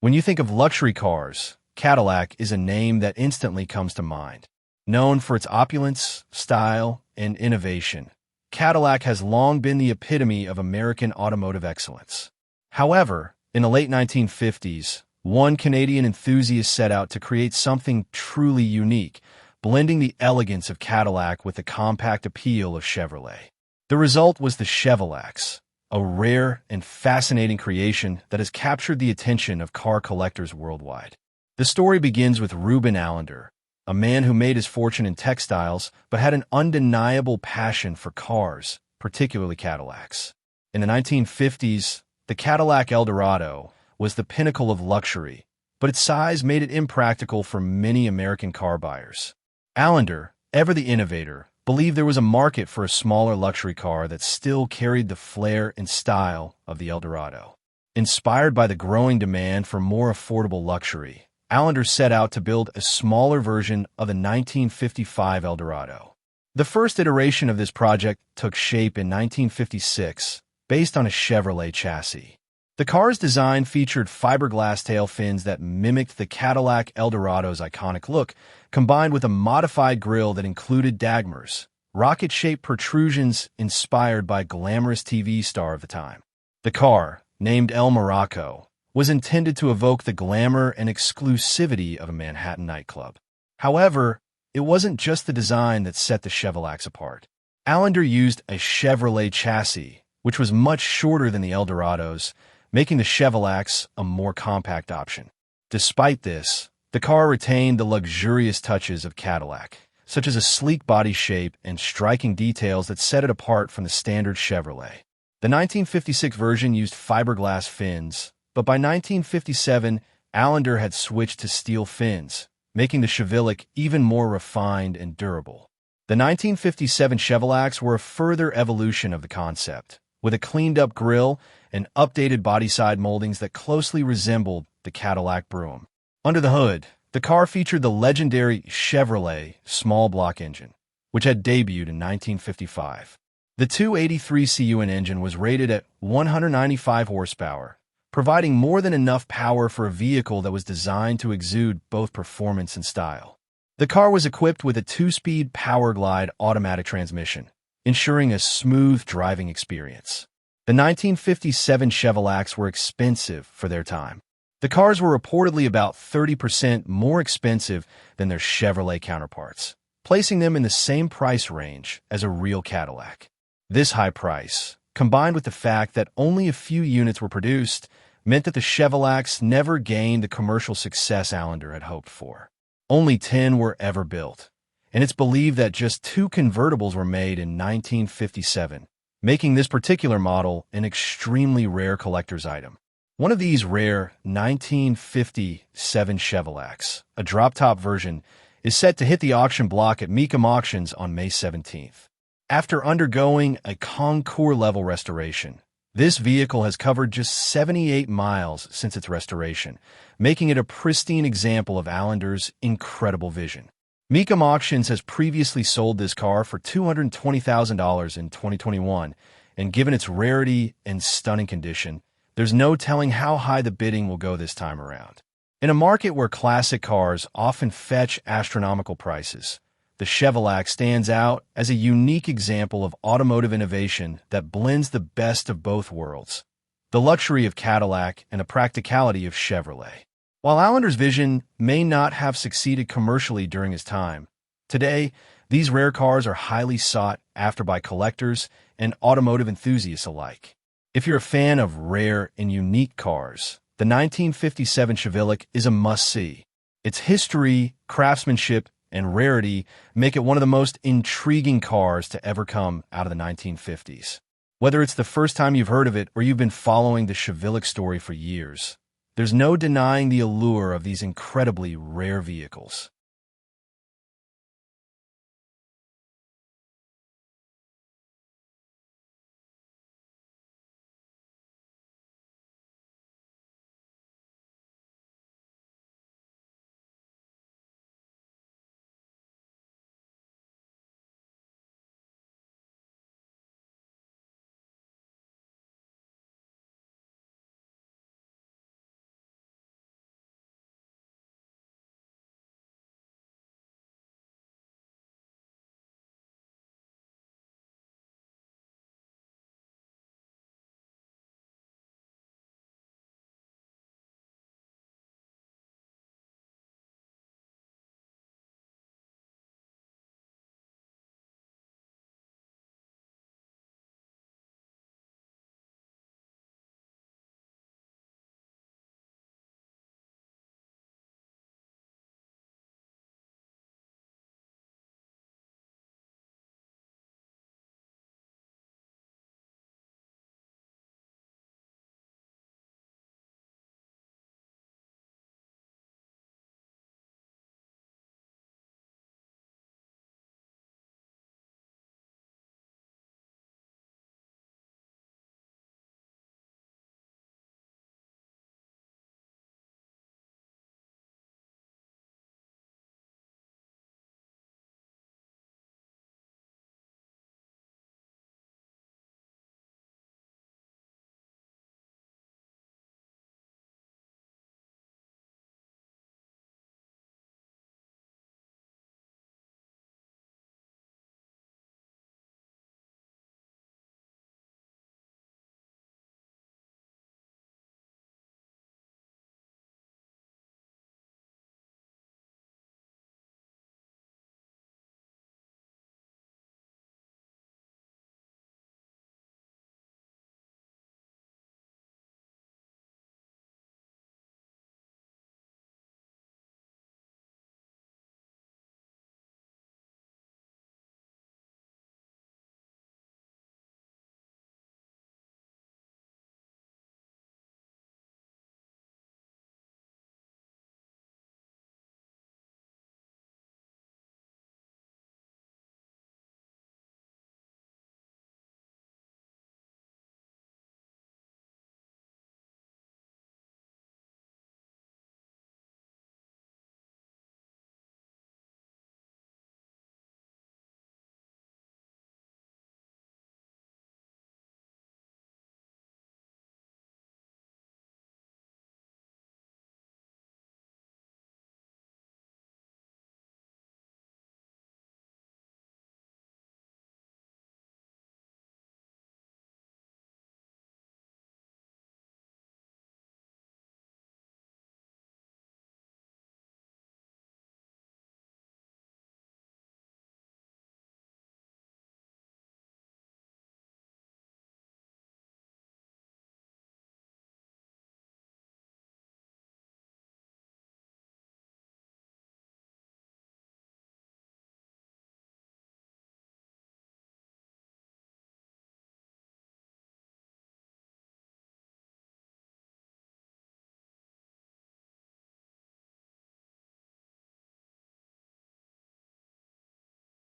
When you think of luxury cars, Cadillac is a name that instantly comes to mind. Known for its opulence, style, and innovation, Cadillac has long been the epitome of American automotive excellence. However, in the late 1950s, one Canadian enthusiast set out to create something truly unique, blending the elegance of Cadillac with the compact appeal of Chevrolet. The result was the Chevillacs, a rare and fascinating creation that has captured the attention of car collectors worldwide. The story begins with Reuben Allender, a man who made his fortune in textiles but had an undeniable passion for cars, particularly Cadillacs. In the 1950s, the Cadillac Eldorado was the pinnacle of luxury, but its size made it impractical for many American car buyers. Allender, ever the innovator, believed there was a market for a smaller luxury car that still carried the flair and style of the Eldorado. Inspired by the growing demand for more affordable luxury, Allender set out to build a smaller version of the 1955 Eldorado. The first iteration of this project took shape in 1956, based on a Chevrolet chassis. The car's design featured fiberglass tail fins that mimicked the Cadillac Eldorado's iconic look, combined with a modified grille that included dagmers, rocket-shaped protrusions inspired by a glamorous TV star of the time. The car, named El Morocco, was intended to evoke the glamour and exclusivity of a Manhattan nightclub. However, it wasn't just the design that set the Chevillacs apart. Allender used a Chevrolet chassis, which was much shorter than the Eldorado's, making the Chevillacs a more compact option. Despite this, the car retained the luxurious touches of Cadillac, such as a sleek body shape and striking details that set it apart from the standard Chevrolet. The 1956 version used fiberglass fins, but by 1957, Allender had switched to steel fins, making the Chevillac even more refined and durable. The 1957 Chevillacs were a further evolution of the concept, with a cleaned-up grille and updated bodyside moldings that closely resembled the Cadillac Brougham. Under the hood, the car featured the legendary Chevrolet small-block engine, which had debuted in 1955. The 283 CUN engine was rated at 195 horsepower, providing more than enough power for a vehicle that was designed to exude both performance and style. The car was equipped with a 2-speed Powerglide automatic transmission, ensuring a smooth driving experience. The 1957 Chevillacs were expensive for their time. The cars were reportedly about 30% more expensive than their Chevrolet counterparts, placing them in the same price range as a real Cadillac. This high price, combined with the fact that only a few units were produced, meant that the Chevillacs never gained the commercial success Allender had hoped for. Only 10 were ever built, and it's believed that just 2 convertibles were made in 1957, making this particular model an extremely rare collector's item. One of these rare 1957 Chevillacs, a drop-top version, is set to hit the auction block at Mecum auctions on May 17th. After undergoing a Concours-level restoration, this vehicle has covered just 78 miles since its restoration, making it a pristine example of Allender's incredible vision. Mecum Auctions has previously sold this car for $220,000 in 2021, and given its rarity and stunning condition, there's no telling how high the bidding will go this time around. In a market where classic cars often fetch astronomical prices, the Chevillac stands out as a unique example of automotive innovation that blends the best of both worlds, the luxury of Cadillac and the practicality of Chevrolet. While Allender's vision may not have succeeded commercially during his time, today, these rare cars are highly sought after by collectors and automotive enthusiasts alike. If you're a fan of rare and unique cars, the 1957 Chevillac is a must-see. Its history, craftsmanship, and rarity make it one of the most intriguing cars to ever come out of the 1950s. Whether it's the first time you've heard of it or you've been following the Chevillac story for years, there's no denying the allure of these incredibly rare vehicles.